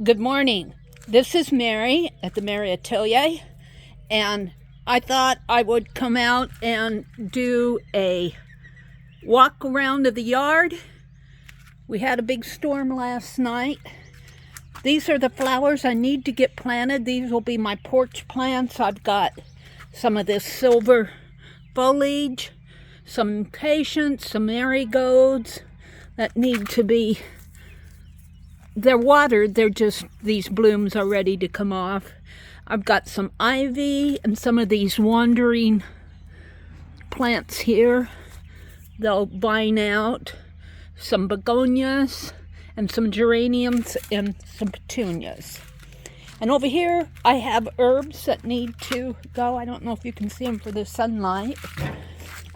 Good morning. This is Meri at the Meri Atelier, and I thought I would come out and do a walk around of the yard. We had a big storm last night. These are the flowers I need to get planted. These will be my porch plants. I've got some of this silver foliage, some patience, some marigolds that need to be, they're watered, they're just, these blooms are ready to come off. I've got some ivy and some of these wandering plants here. They'll vine out. Some begonias and some geraniums and some petunias. And over here I have herbs that need to go. I don't know if you can see them for the sunlight.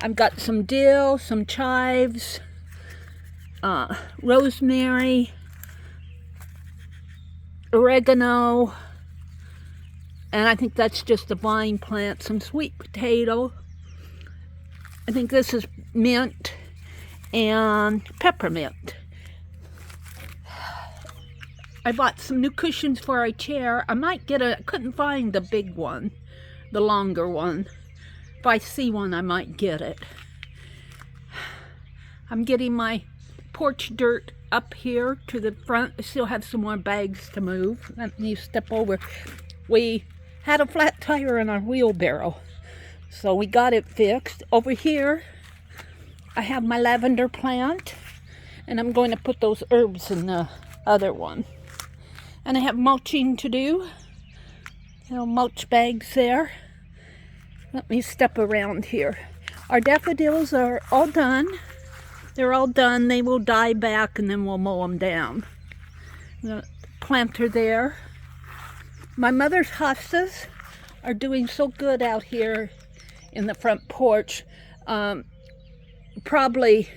I've got some dill, some chives, rosemary, oregano, and I think that's just a vine plant, some sweet potato. I think this is mint and peppermint. I bought some new cushions for our chair. I might get I couldn't find the big one, the longer one. If I see one, I might get it. I'm getting my porch dirt up here to the front. I still have some more bags to move. Let me step over. We had a flat tire in our wheelbarrow, so we got it fixed. Over here, I have my lavender plant, and I'm going to put those herbs in the other one. And I have mulching to do. Mulch bags there. Let me step around here. Our daffodils are all done. They're all done. They will die back and then we'll mow them down. The planter there. My mother's hostas are doing so good out here in the front porch. Probably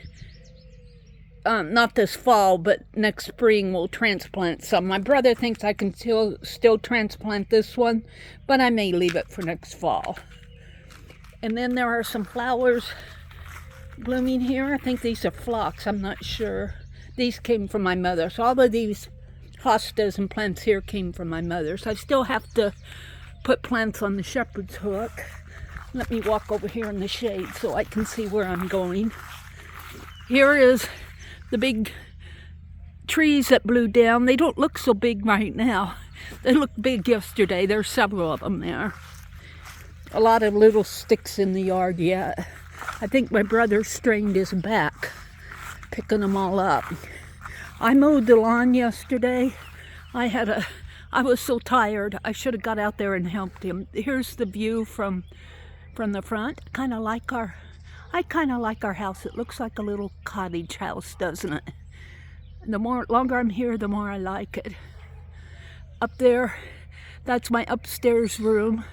not this fall, but next spring we'll transplant some. My brother thinks I can still transplant this one, but I may leave it for next fall. And then there are some flowers blooming here. I think these are phlox. I'm not sure. These came from my mother. So all of these hostas and plants here came from my mother. So I still have to put plants on the shepherd's hook. Let me walk over here in the shade so I can see where I'm going. Here is the big trees that blew down. They don't look so big right now. They looked big yesterday. There's several of them there. A lot of little sticks in the yard yet. I think my brother strained his back picking them all up. I mowed the lawn yesterday. I was so tired. I should have got out there and helped him. Here's the view from the front. I kind of like our house. It looks like a little cottage house, doesn't it? The longer I'm here, the more I like it. Up there, that's my upstairs room.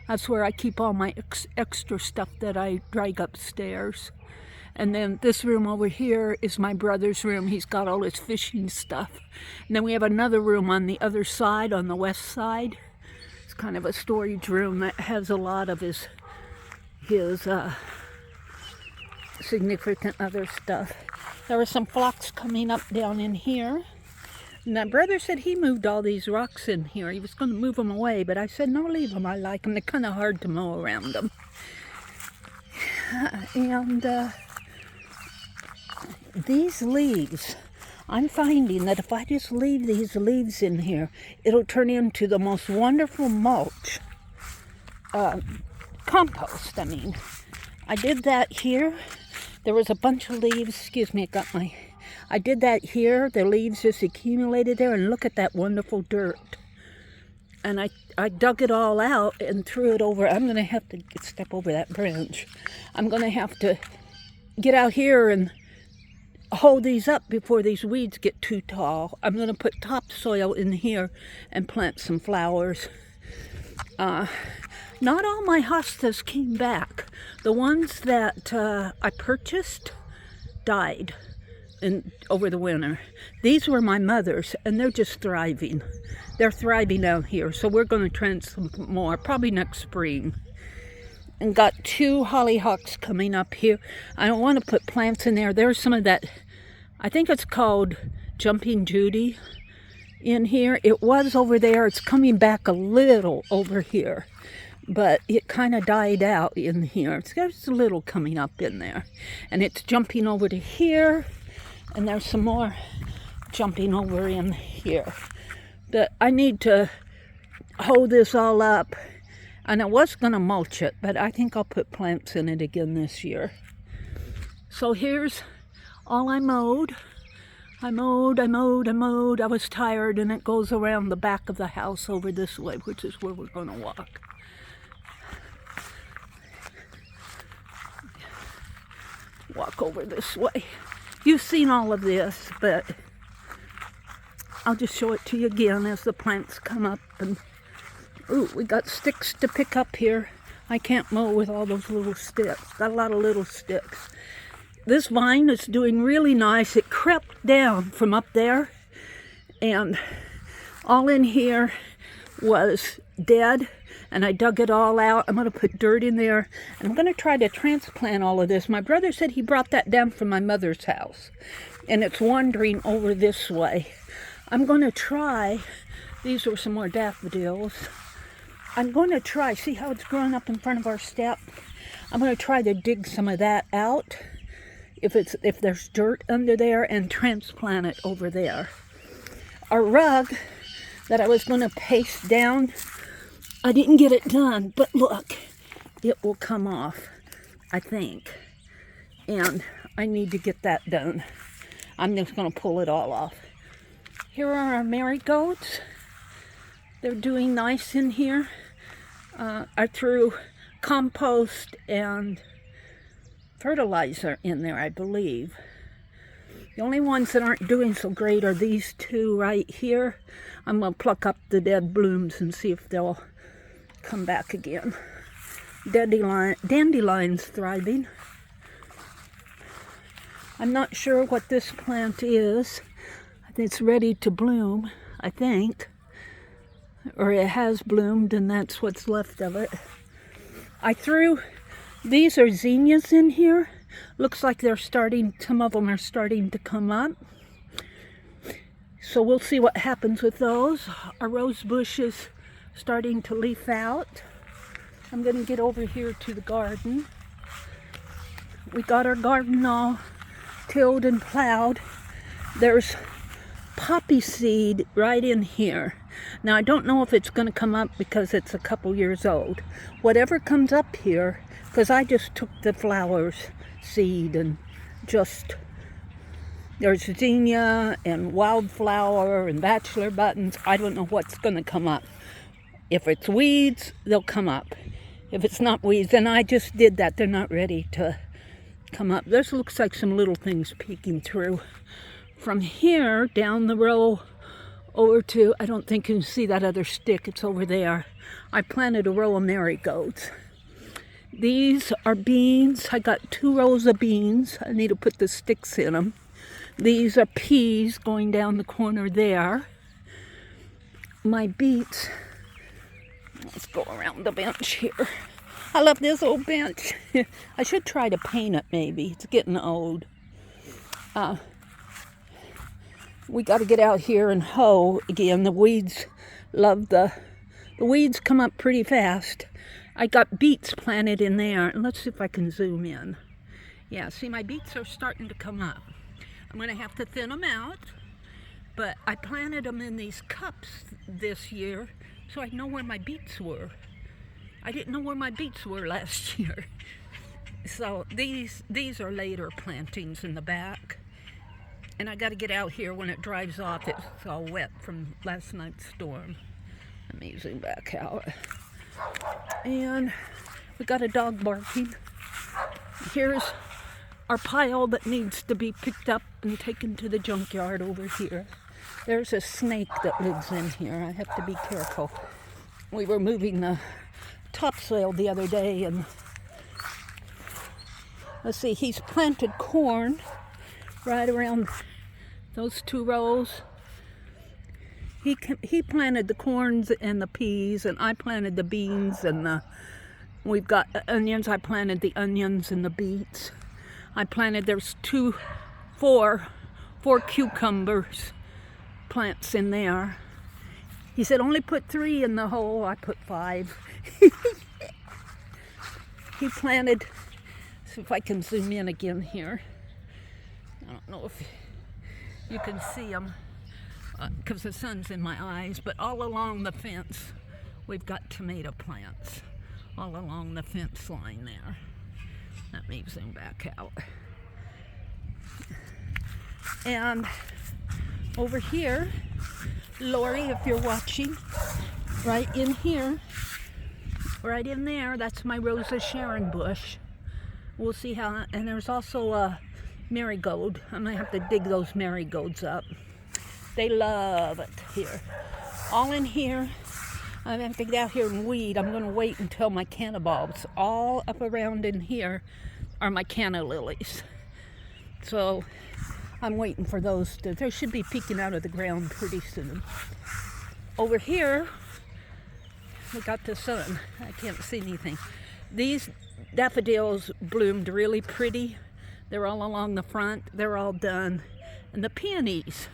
That's where I keep all my extra stuff that I drag upstairs. And then this room over here is my brother's room. He's got all his fishing stuff. And then we have another room on the other side, on the west side. It's kind of a storage room that has a lot of his significant other stuff. There were some phlox coming up down in here. And my brother said he moved all these rocks in here. He was going to move them away, but I said, no, leave them. I like them. They're kind of hard to mow around them. And these leaves, I'm finding that if I just leave these leaves in here, it'll turn into the most wonderful mulch. Compost, I mean. I did that here. There was a bunch of leaves. Excuse me, I did that here. The leaves just accumulated there, and look at that wonderful dirt. And I dug it all out and threw it over. I'm going to have to step over that branch. I'm going to have to get out here and hold these up before these weeds get too tall. I'm going to put topsoil in here and plant some flowers. Not all my hostas came back. The ones that I purchased died over the winter. These were my mother's, and they're just thriving. They're thriving out here, so we're going to transplant some more, probably next spring. And got 2 hollyhocks coming up here. I don't want to put plants in there. There's some of that, I think it's called Jumping Judy. in here. It was over there. It's coming back a little over here, but it kind of died out in here. There's a little coming up in there, and it's jumping over to here, and there's some more jumping over in here. I need to hold this all up, and I was going to mulch it, but I think I'll put plants in it again this year. So here's all I mowed. I mowed. I was tired, and it goes around the back of the house over this way, which is where we're going to walk. Walk over this way. You've seen all of this, but I'll just show it to you again as the plants come up. And ooh, we got sticks to pick up here. I can't mow with all those little sticks. Got a lot of little sticks. This vine is doing really nice. It crept down from up there, and all in here was dead, and I dug it all out. I'm going to put dirt in there, and I'm going to try to transplant all of this. My brother said he brought that down from my mother's house, and it's wandering over this way. I'm going to try, these are some more daffodils. I'm going to try, see how it's growing up in front of our step? I'm going to try to dig some of that out, if there's dirt under there, and transplant it over there. Our rug that I was going to paste down, I didn't get it done, but look, it will come off, I think. And I need to get that done. I'm just going to pull it all off. Here are our marigolds. They're doing nice in here. I threw compost and fertilizer in there, I believe. The only ones that aren't doing so great are these two right here. I'm going to pluck up the dead blooms and see if they'll come back again. Dandelion's thriving. I'm not sure what this plant is. It's ready to bloom, I think. Or it has bloomed, and that's what's left of it. I threw, these are zinnias in here. Looks like they're starting, some of them are starting to come up. So we'll see what happens with those. Our rose bush is starting to leaf out. I'm going to get over here to the garden. We got our garden all tilled and plowed. There's poppy seed right in here. Now I don't know if it's going to come up because it's a couple years old. Whatever comes up here, because I just took the flowers seed and just, there's zinnia and wildflower and bachelor buttons. I don't know what's going to come up. If it's weeds, they'll come up. If it's not weeds, then I just did that. They're not ready to come up. This looks like some little things peeking through. From here down the row over to, I don't think you can see that other stick, it's over there. I planted a row of marigolds. These are beans. I got 2 rows of beans. I need to put the sticks in them. These are peas going down the corner there. My beets, let's go around the bench here. I love this old bench. I should try to paint it maybe. It's getting old. We got to get out here and hoe again. The weeds love the weeds come up pretty fast. I got beets planted in there. And let's see if I can zoom in. Yeah, see, my beets are starting to come up. I'm going to have to thin them out. But I planted them in these cups this year so I know where my beets were. I didn't know where my beets were last year. So these are later plantings in the back. And I got to get out here when it dries off. It's all wet from last night's storm. Let me zoom back out. And we got a dog barking. Here's our pile that needs to be picked up and taken to the junkyard over here. There's a snake that lives in here. I have to be careful. We were moving the topsoil the other day, and let's see, he's planted corn right around those 2 rows. He planted the corns and the peas, and I planted the beans and we've got onions. I planted the onions and the beets. I planted, there's 4 cucumbers plants in there. He said only put 3 in the hole. I put 5. He planted, see if I can zoom in again here. I don't know if you can see them because the sun's in my eyes, but all along the fence we've got tomato plants all along the fence line there. Let me zoom back out. And over here, Lori, if you're watching, right in here, right in there, that's my Rosa Sharon bush. We'll see how, and there's also a marigold. I'm gonna have to dig those marigolds up. They love it here. All in here. I'm gonna have to get out here and weed. I'm gonna wait until my canna bulbs. All up around in here are my canna lilies. So I'm waiting for those to, they should be peeking out of the ground pretty soon. Over here, we got the sun. I can't see anything. These daffodils bloomed really pretty. They're all along the front. They're all done. And the peonies,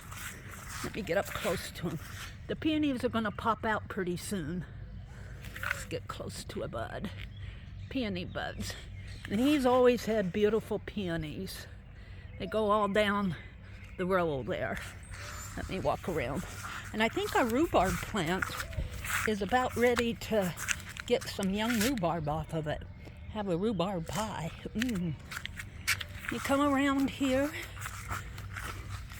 let me get up close to them. The peonies are gonna pop out pretty soon. Let's get close to a bud. Peony buds. And he's always had beautiful peonies. They go all down the row there. Let me walk around. And I think our rhubarb plant is about ready to get some young rhubarb off of it. Have a rhubarb pie. You come around here,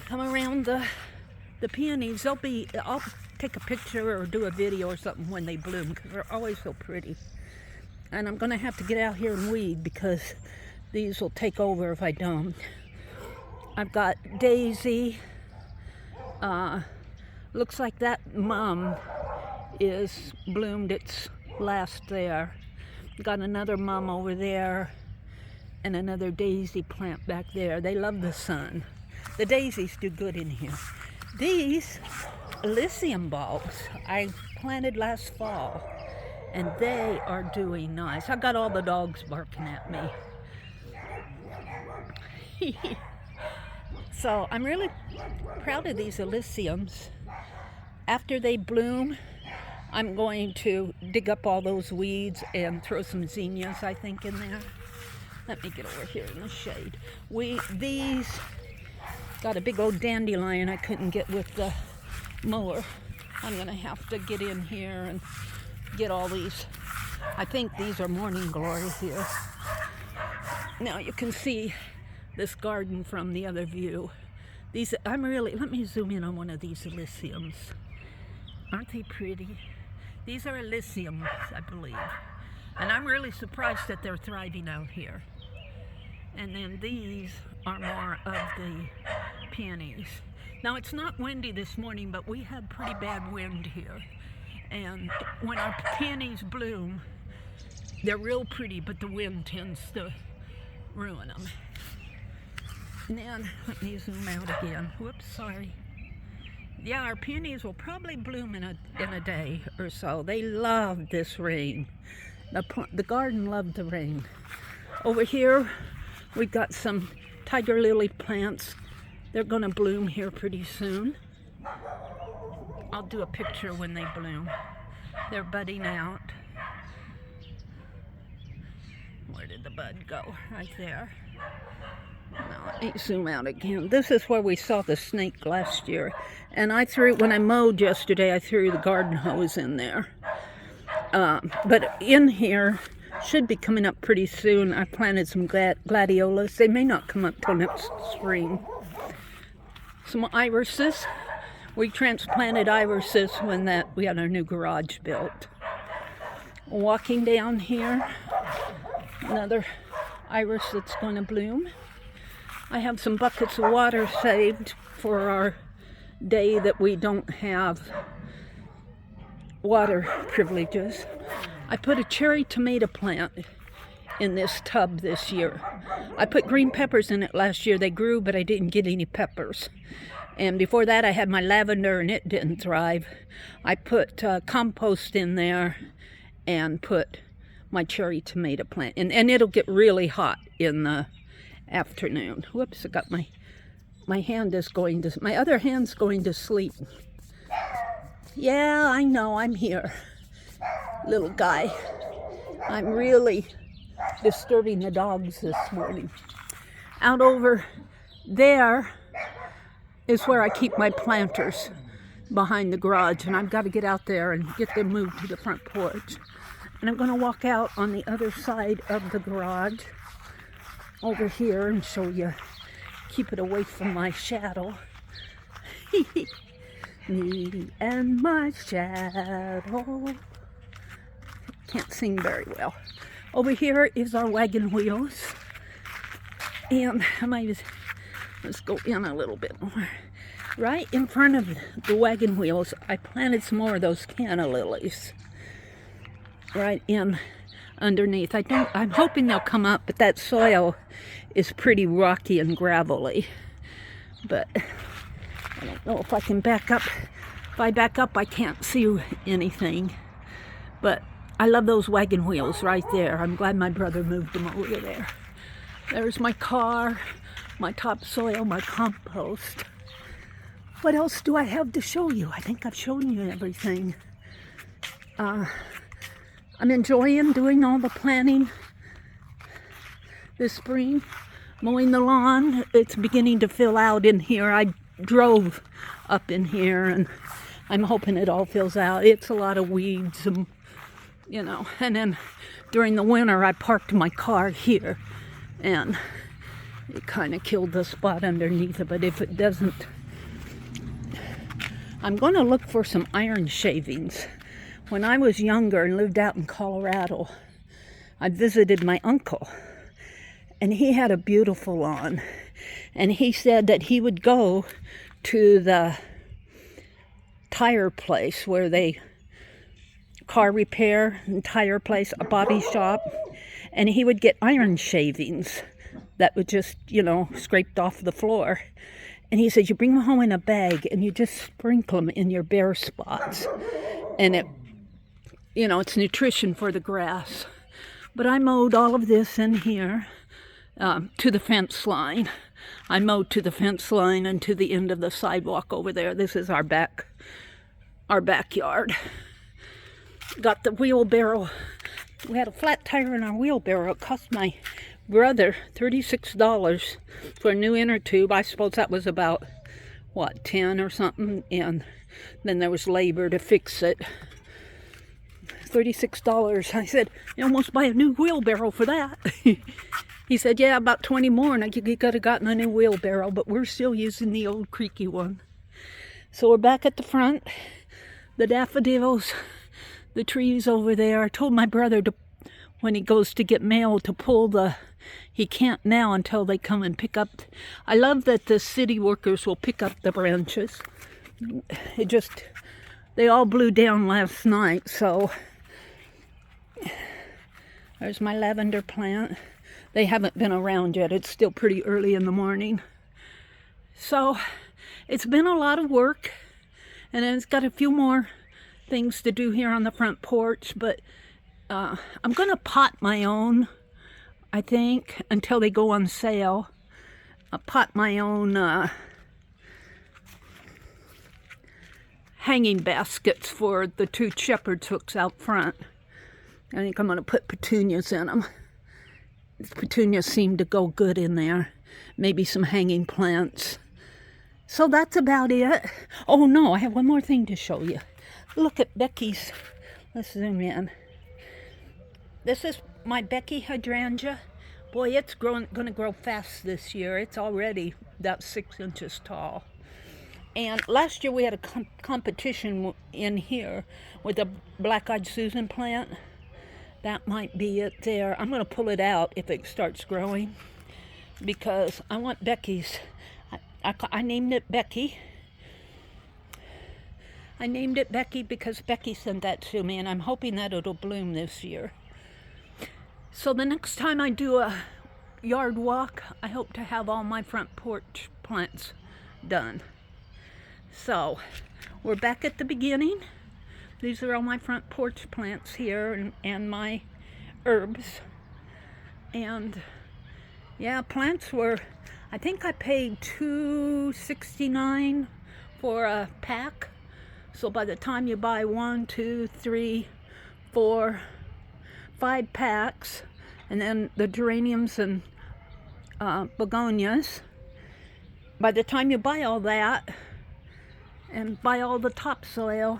come around the peonies. They'll be, I'll take a picture or do a video or something when they bloom because they're always so pretty. And I'm gonna have to get out here and weed because these will take over if I don't. I've got Daisy. Looks like that mum is bloomed its last there. Got another mum over there and another daisy plant back there. They love the sun. The daisies do good in here. These Elysium bulbs I planted last fall and they are doing nice. I got all the dogs barking at me. So I'm really proud of these Elysiums. After they bloom, I'm going to dig up all those weeds and throw some zinnias, I think, in there. Let me get over here in the shade. These got a big old dandelion I couldn't get with the mower. I'm gonna have to get in here and get all these. I think these are morning glory here. Now you can see this garden from the other view. These, let me zoom in on one of these Elysiums. Aren't they pretty? These are Elysiums, I believe. And I'm really surprised that they're thriving out here. And then these are more of the peonies. Now it's not windy this morning, but we had pretty bad wind here. And when our peonies bloom, they're real pretty, but the wind tends to ruin them. And then, let me zoom out again. Whoops, sorry. Yeah, our peonies will probably bloom in a day or so. They love this rain. The garden loved the rain. Over here, we've got some tiger lily plants. They're gonna bloom here pretty soon. I'll do a picture when they bloom. They're budding out. Where did the bud go? Right there. Now let me zoom out again. This is where we saw the snake last year. And when I mowed yesterday, I threw the garden hose in there. But in here, should be coming up pretty soon. I planted some gladiolas. They may not come up till next spring. Some irises. We transplanted irises when we had our new garage built. Walking down here, another iris that's going to bloom. I have some buckets of water saved for our day that we don't have water privileges. I put a cherry tomato plant in this tub this year. I put green peppers in it last year. They grew, but I didn't get any peppers. And before that, I had my lavender, and it didn't thrive. I put compost in there and put my cherry tomato plant. And it'll get really hot in the afternoon. Whoops, I got my my other hand's going to sleep. Yeah, I know, I'm here, little guy. I'm really disturbing the dogs this morning. Out over there is where I keep my planters, behind the garage, and I've got to get out there and get them moved to the front porch. And I'm going to walk out on the other side of the garage over here and show you, keep it away from my shadow. Me and my shadow. Can't sing very well. Over here is our wagon wheels. And let's go in a little bit more. Right in front of the wagon wheels, I planted some more of those canna lilies. Right in underneath. I'm hoping they'll come up, but that soil is pretty rocky and gravelly. But I don't know if I can back up. If I back up, I can't see anything. But I love those wagon wheels right there. I'm glad my brother moved them over there. There's my car, my topsoil, my compost. What else do I have to show you? I think I've shown you everything. I'm enjoying doing all the planting this spring. Mowing the lawn. It's beginning to fill out in here. I drove up in here and I'm hoping it all fills out. It's a lot of weeds and, you know, and then during the winter I parked my car here and it kind of killed the spot underneath it, but if it doesn't, I'm going to look for some iron shavings. When I was younger and lived out in Colorado, I visited my uncle, and he had a beautiful lawn. And he said that he would go to the tire place where they car repair and tire place, a body shop, and he would get iron shavings that would just, you know, scraped off the floor. And he said, you bring them home in a bag and you just sprinkle them in your bare spots. And it, you know, it's nutrition for the grass. But I mowed all of this in here to the fence line. I mowed to the fence line and to the end of the sidewalk over there. This is our backyard. Got the wheelbarrow. We had a flat tire in our wheelbarrow. It cost my brother $36 for a new inner tube. I suppose that was about, what, 10 or something, and then there was labor to fix it. $36. I said, you almost buy a new wheelbarrow for that. He said, yeah, about 20 more, and you could have gotten a new wheelbarrow, but we're still using the old creaky one. So we're back at the front. The daffodils, the trees over there. I told my brother to, when he goes to get mail, to pull the, he can't now until they come and pick up. I love that the city workers will pick up the branches. It just, they all blew down last night, so there's my lavender plant. They haven't been around yet. It's still pretty early in the morning. So it's been a lot of work, and it's got a few more things to do here on the front porch, but I'm going to pot my own, I think, until they go on sale. I'll pot my own hanging baskets for the two shepherd's hooks out front. I think I'm going to put petunias in them. These petunias seem to go good in there. Maybe some hanging plants. So that's about it. Oh no, I have one more thing to show you. Look at Becky's. Let's zoom in. This is my Becky hydrangea. Boy, it's going to grow fast this year. It's already about 6 inches tall. And last year we had a competition in here with a black-eyed Susan plant. That might be it there. I'm going to pull it out if it starts growing because I want Becky's. I named it Becky. I named it Becky because Becky sent that to me, and I'm hoping that it'll bloom this year. So the next time I do a yard walk, I hope to have all my front porch plants done. So we're back at the beginning. These are all my front porch plants here and my herbs. And yeah, plants were, I think I paid $2.69 for a pack. So by the time you buy 1, 2, 3, 4, 5 packs, and then the geraniums and begonias, by the time you buy all that and buy all the topsoil,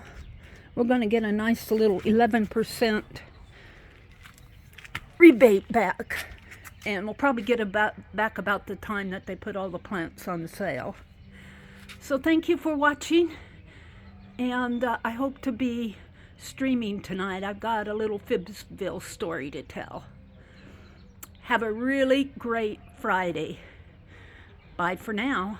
we're going to get a nice little 11% rebate back. And we'll probably get back about the time that they put all the plants on sale. So thank you for watching, and I hope to be streaming tonight. I've got a little Fibsville story to tell. Have a really great Friday. Bye for now.